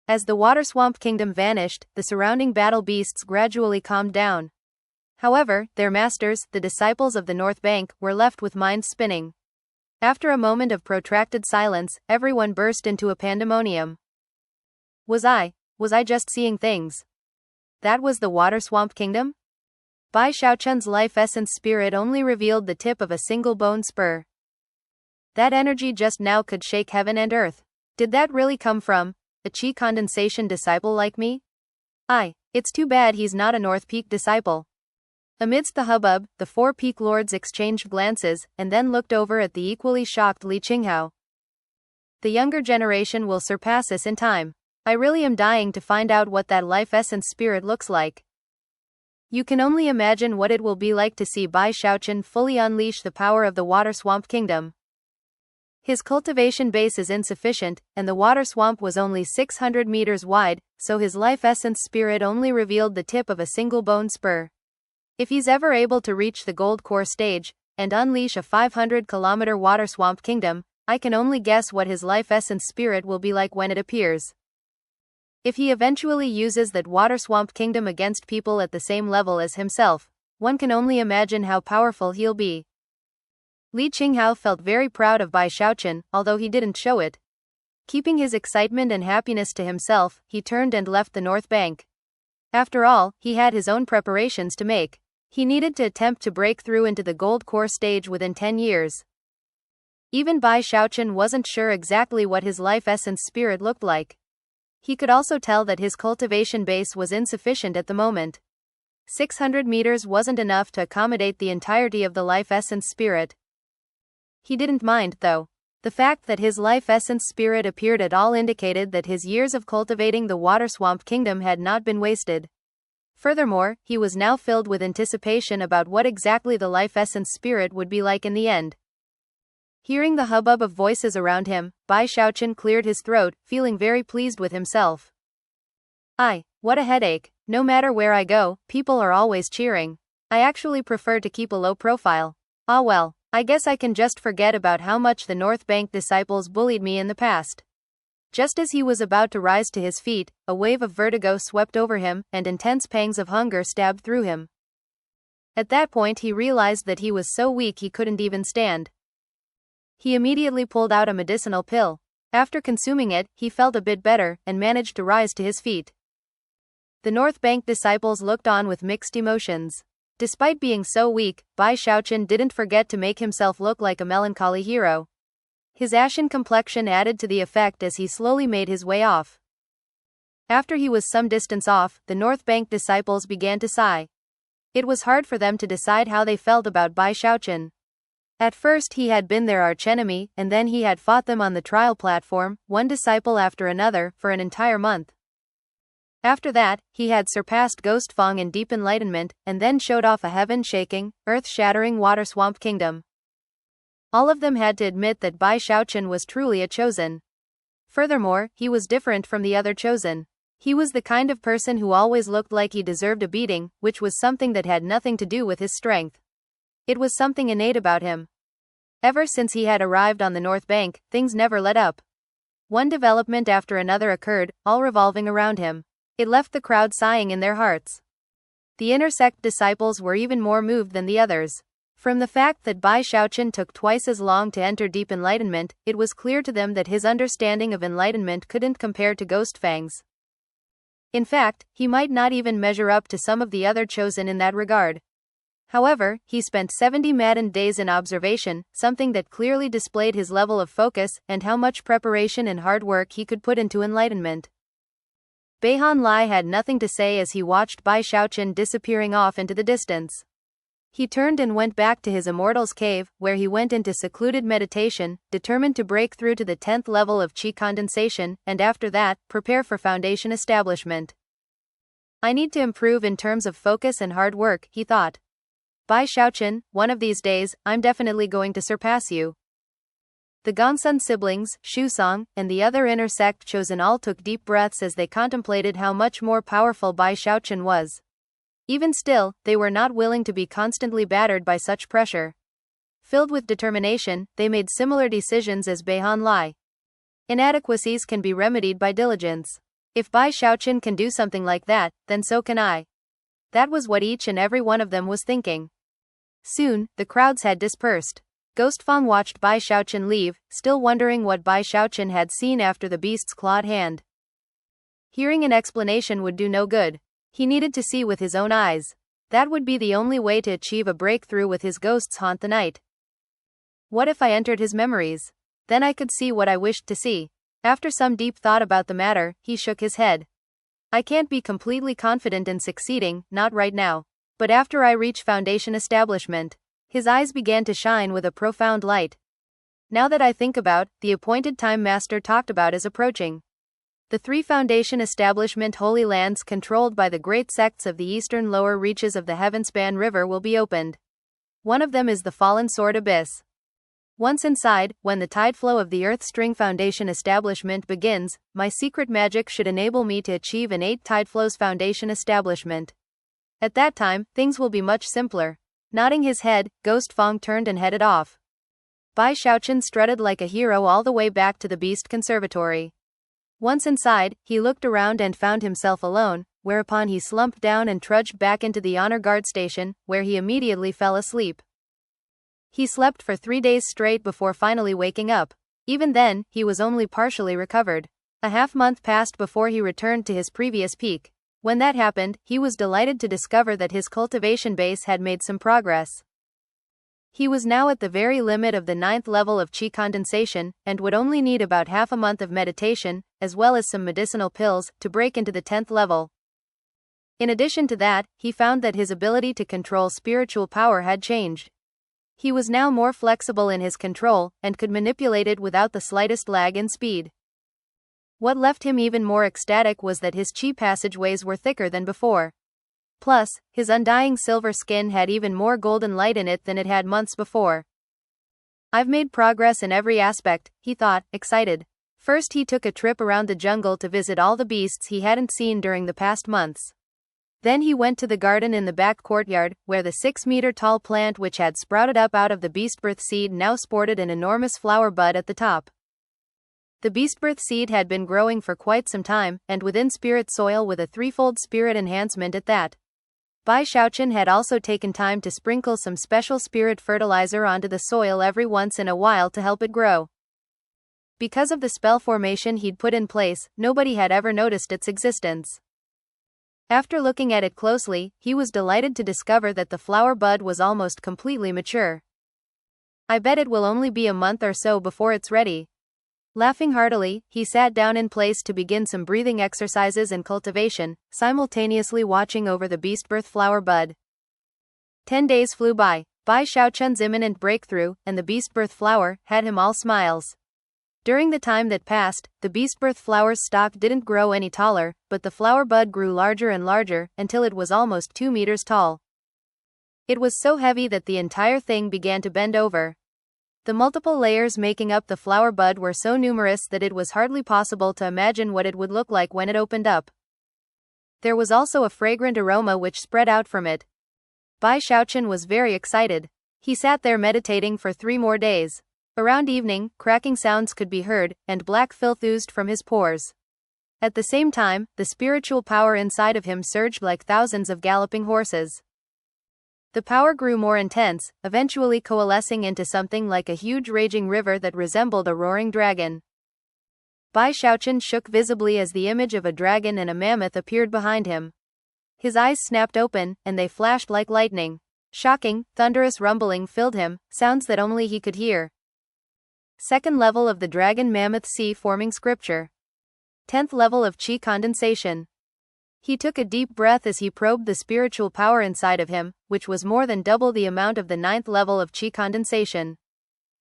As the water swamp kingdom vanished, the surrounding battle beasts gradually calmed down. However, their masters, the disciples of the North Bank, were left with minds spinning. After a moment of protracted silence, everyone burst into a pandemonium. Was I just seeing things? That was the Water Swamp Kingdom? Bai Xiaochun's life essence spirit only revealed the tip of a single bone spur. That energy just now could shake heaven and earth. Did that really come from a chi condensation disciple like me? It's too bad he's not a North Peak disciple. Amidst the hubbub, the 4 Peak lords exchanged glances, and then looked over at the equally shocked Li Qinghao. The younger generation will surpass us in time. I really am dying to find out what that life essence spirit looks like. You can only imagine what it will be like to see Bai Xiaochun fully unleash the power of the Water Swamp Kingdom. His cultivation base is insufficient, and the water swamp was only 600 meters wide, so his life essence spirit only revealed the tip of a single bone spur. If he's ever able to reach the gold core stage, and unleash a 500-kilometer water swamp kingdom, I can only guess what his life essence spirit will be like when it appears. If he eventually uses that water swamp kingdom against people at the same level as himself, one can only imagine how powerful he'll be. Li Qinghao felt very proud of Bai Xiaochun, although he didn't show it. Keeping his excitement and happiness to himself, he turned and left the North Bank. After all, he had his own preparations to make. He needed to attempt to break through into the gold core stage within 10 years. Even Bai Xiaochun wasn't sure exactly what his life essence spirit looked like. He could also tell that his cultivation base was insufficient at the moment. 600 meters wasn't enough to accommodate the entirety of the life essence spirit. He didn't mind, though. The fact that his life essence spirit appeared at all indicated that his years of cultivating the Water Swamp Kingdom had not been wasted. Furthermore, he was now filled with anticipation about what exactly the life essence spirit would be like in the end. Hearing the hubbub of voices around him, Bai Xiaochun cleared his throat, feeling very pleased with himself. What a headache. No matter where I go, people are always cheering. I actually prefer to keep a low profile. Ah well, I guess I can just forget about how much the North Bank disciples bullied me in the past. Just as he was about to rise to his feet, a wave of vertigo swept over him, and intense pangs of hunger stabbed through him. At that point he realized that he was so weak he couldn't even stand. He immediately pulled out a medicinal pill. After consuming it, he felt a bit better, and managed to rise to his feet. The North Bank disciples looked on with mixed emotions. Despite being so weak, Bai Xiaochun didn't forget to make himself look like a melancholy hero. His ashen complexion added to the effect as he slowly made his way off. After he was some distance off, the North Bank disciples began to sigh. It was hard for them to decide how they felt about Bai Xiaochun. At first he had been their archenemy, and then he had fought them on the trial platform, one disciple after another, for an entire month. After that, he had surpassed Ghost Fong in deep enlightenment, and then showed off a heaven-shaking, earth-shattering water swamp kingdom. All of them had to admit that Bai Xiaochun was truly a chosen. Furthermore, he was different from the other chosen. He was the kind of person who always looked like he deserved a beating, which was something that had nothing to do with his strength. It was something innate about him. Ever since he had arrived on the North Bank, things never let up. One development after another occurred, all revolving around him. It left the crowd sighing in their hearts. The inner sect disciples were even more moved than the others. From the fact that Bai Xiaochun took twice as long to enter deep enlightenment, it was clear to them that his understanding of enlightenment couldn't compare to Ghost Fang's. In fact, he might not even measure up to some of the other chosen in that regard. However, he spent 70 maddened days in observation, something that clearly displayed his level of focus, and how much preparation and hard work he could put into enlightenment. Beihan Lai had nothing to say as he watched Bai Xiaochun disappearing off into the distance. He turned and went back to his immortals cave, where he went into secluded meditation, determined to break through to the 10th level of chi condensation, and after that, prepare for foundation establishment. I need to improve in terms of focus and hard work, he thought. Bai Xiaochun, one of these days, I'm definitely going to surpass you. The Gongsun siblings, Shusong, and the other inner sect chosen all took deep breaths as they contemplated how much more powerful Bai Xiaochun was. Even still, they were not willing to be constantly battered by such pressure. Filled with determination, they made similar decisions as Beihan Lai. Inadequacies can be remedied by diligence. If Bai Xiaochun can do something like that, then so can I. That was what each and every one of them was thinking. Soon, the crowds had dispersed. Ghost Fong watched Bai Xiaochun leave, still wondering what Bai Xiaochun had seen after the beast's clawed hand. Hearing an explanation would do no good. He needed to see with his own eyes. That would be the only way to achieve a breakthrough with his ghosts haunt the night. What if I entered his memories? Then I could see what I wished to see. After some deep thought about the matter, he shook his head. I can't be completely confident in succeeding, not right now. But after I reach Foundation establishment. His eyes began to shine with a profound light. Now that I think about, the appointed time Master talked about is approaching. The 3 Foundation establishment holy lands controlled by the great sects of the eastern lower reaches of the Heavenspan River will be opened. One of them is the Fallen Sword Abyss. Once inside, when the tide flow of the Earth String Foundation establishment begins, my secret magic should enable me to achieve an 8 tide flows Foundation establishment. At that time, things will be much simpler. Nodding his head, Ghost Fong turned and headed off. Bai Xiaochun strutted like a hero all the way back to the Beast Conservatory. Once inside, he looked around and found himself alone, whereupon he slumped down and trudged back into the honor guard station, where he immediately fell asleep. He slept for 3 days straight before finally waking up. Even then, he was only partially recovered. A half-month passed before he returned to his previous peak. When that happened, he was delighted to discover that his cultivation base had made some progress. He was now at the very limit of the 9th level of qi condensation, and would only need about half a month of meditation, as well as some medicinal pills, to break into the 10th level. In addition to that, he found that his ability to control spiritual power had changed. He was now more flexible in his control, and could manipulate it without the slightest lag in speed. What left him even more ecstatic was that his qi passageways were thicker than before. Plus, his undying silver skin had even more golden light in it than it had months before. I've made progress in every aspect, he thought, excited. First he took a trip around the jungle to visit all the beasts he hadn't seen during the past months. Then he went to the garden in the back courtyard, where the 6-meter-tall plant which had sprouted up out of the beastbirth seed now sported an enormous flower bud at the top. The beastbirth seed had been growing for quite some time, and within spirit soil with a threefold spirit enhancement at that. Bai Xiaochun had also taken time to sprinkle some special spirit fertilizer onto the soil every once in a while to help it grow. Because of the spell formation he'd put in place, nobody had ever noticed its existence. After looking at it closely, he was delighted to discover that the flower bud was almost completely mature. I bet it will only be a month or so before it's ready. Laughing heartily, he sat down in place to begin some breathing exercises and cultivation, simultaneously watching over the beastbirth flower bud. 10 days flew by. Bai Xiaochun's imminent breakthrough, and the beastbirth flower, had him all smiles. During the time that passed, the beastbirth flower's stalk didn't grow any taller, but the flower bud grew larger and larger, until it was almost 2 meters tall. It was so heavy that the entire thing began to bend over. The multiple layers making up the flower bud were so numerous that it was hardly possible to imagine what it would look like when it opened up. There was also a fragrant aroma which spread out from it. Bai Xiaochun was very excited. He sat there meditating for 3 more days. Around evening, cracking sounds could be heard, and black filth oozed from his pores. At the same time, the spiritual power inside of him surged like thousands of galloping horses. The power grew more intense, eventually coalescing into something like a huge raging river that resembled a roaring dragon. Bai Xiaochun shook visibly as the image of a dragon and a mammoth appeared behind him. His eyes snapped open, and they flashed like lightning. Shocking, thunderous rumbling filled him, sounds that only he could hear. 2nd level of the dragon mammoth sea forming scripture. 10th level of qi condensation. He took a deep breath as he probed the spiritual power inside of him, which was more than double the amount of the 9th level of qi condensation.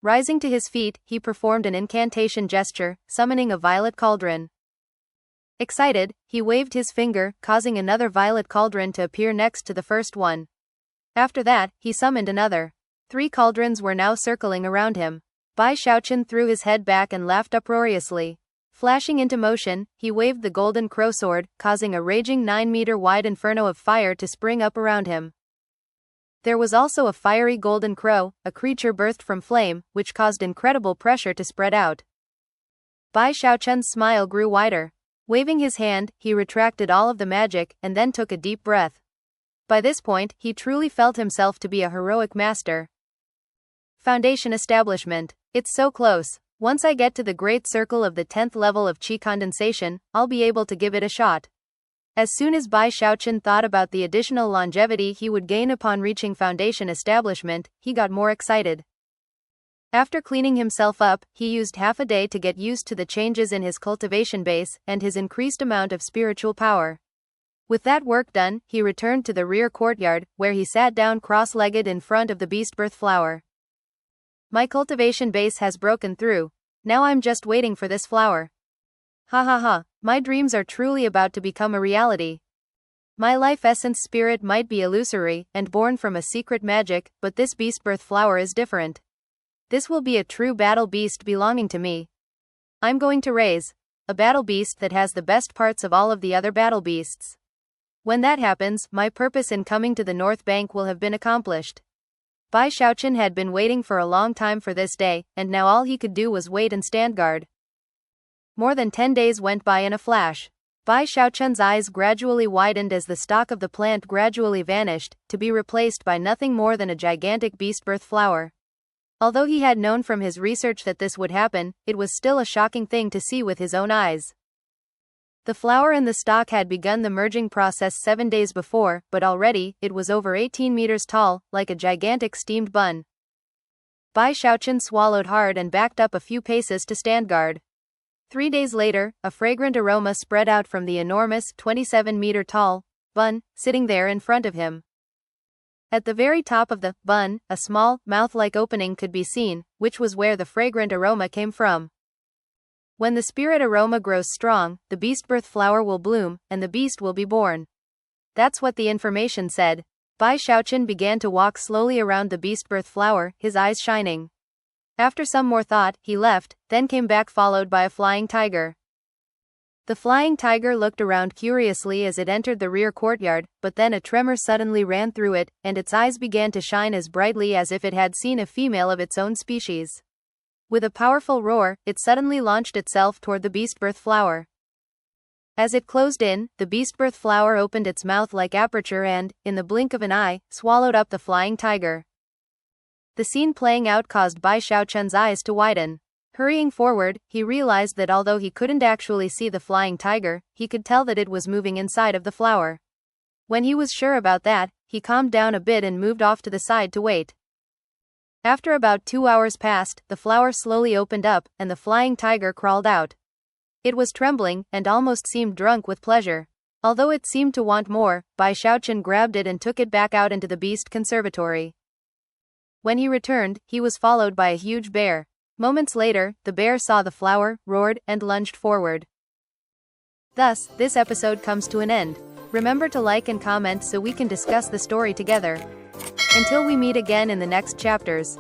Rising to his feet, he performed an incantation gesture, summoning a violet cauldron. Excited, he waved his finger, causing another violet cauldron to appear next to the first one. After that, he summoned another. 3 cauldrons were now circling around him. Bai Xiaochun threw his head back and laughed uproariously. Flashing into motion, he waved the golden crow sword, causing a raging 9-meter-wide inferno of fire to spring up around him. There was also a fiery golden crow, a creature birthed from flame, which caused incredible pressure to spread out. Bai Xiaochun's smile grew wider. Waving his hand, he retracted all of the magic, and then took a deep breath. By this point, he truly felt himself to be a heroic master. Foundation establishment. It's so close. Once I get to the great circle of the 10th level of qi condensation, I'll be able to give it a shot. As soon as Bai Xiaochun thought about the additional longevity he would gain upon reaching foundation establishment, he got more excited. After cleaning himself up, he used half a day to get used to the changes in his cultivation base and his increased amount of spiritual power. With that work done, he returned to the rear courtyard, where he sat down cross-legged in front of the beast birth flower. My cultivation base has broken through. Now I'm just waiting for this flower. Ha ha ha, my dreams are truly about to become a reality. My life essence spirit might be illusory and born from a secret magic, but this beast birth flower is different. This will be a true battle beast belonging to me. I'm going to raise a battle beast that has the best parts of all of the other battle beasts. When that happens, my purpose in coming to the North Bank will have been accomplished. Bai Xiaochun had been waiting for a long time for this day, and now all he could do was wait and stand guard. More than 10 days went by in a flash. Bai Xiaochun's eyes gradually widened as the stalk of the plant gradually vanished, to be replaced by nothing more than a gigantic beast birth flower. Although he had known from his research that this would happen, it was still a shocking thing to see with his own eyes. The flower and the stalk had begun the merging process 7 days before, but already, it was over 18 meters tall, like a gigantic steamed bun. Bai Xiaochun swallowed hard and backed up a few paces to stand guard. 3 days later, a fragrant aroma spread out from the enormous, 27-meter-tall bun, sitting there in front of him. At the very top of the bun, a small, mouth-like opening could be seen, which was where the fragrant aroma came from. When the spirit aroma grows strong, the beast birth flower will bloom, and the beast will be born. That's what the information said. Bai Xiaochun began to walk slowly around the beast birth flower, his eyes shining. After some more thought, he left, then came back followed by a flying tiger. The flying tiger looked around curiously as it entered the rear courtyard, but then a tremor suddenly ran through it, and its eyes began to shine as brightly as if it had seen a female of its own species. With a powerful roar, it suddenly launched itself toward the beast birth flower. As it closed in, the beast birth flower opened its mouth like aperture and, in the blink of an eye, swallowed up the flying tiger. The scene playing out caused Bai Xiaochun's eyes to widen. Hurrying forward, he realized that although he couldn't actually see the flying tiger, he could tell that it was moving inside of the flower. When he was sure about that, he calmed down a bit and moved off to the side to wait. After about 2 hours passed, the flower slowly opened up, and the flying tiger crawled out. It was trembling, and almost seemed drunk with pleasure. Although it seemed to want more, Bai Xiaochun grabbed it and took it back out into the beast conservatory. When he returned, he was followed by a huge bear. Moments later, the bear saw the flower, roared, and lunged forward. Thus, this episode comes to an end. Remember to like and comment so we can discuss the story together. Until we meet again in the next chapters.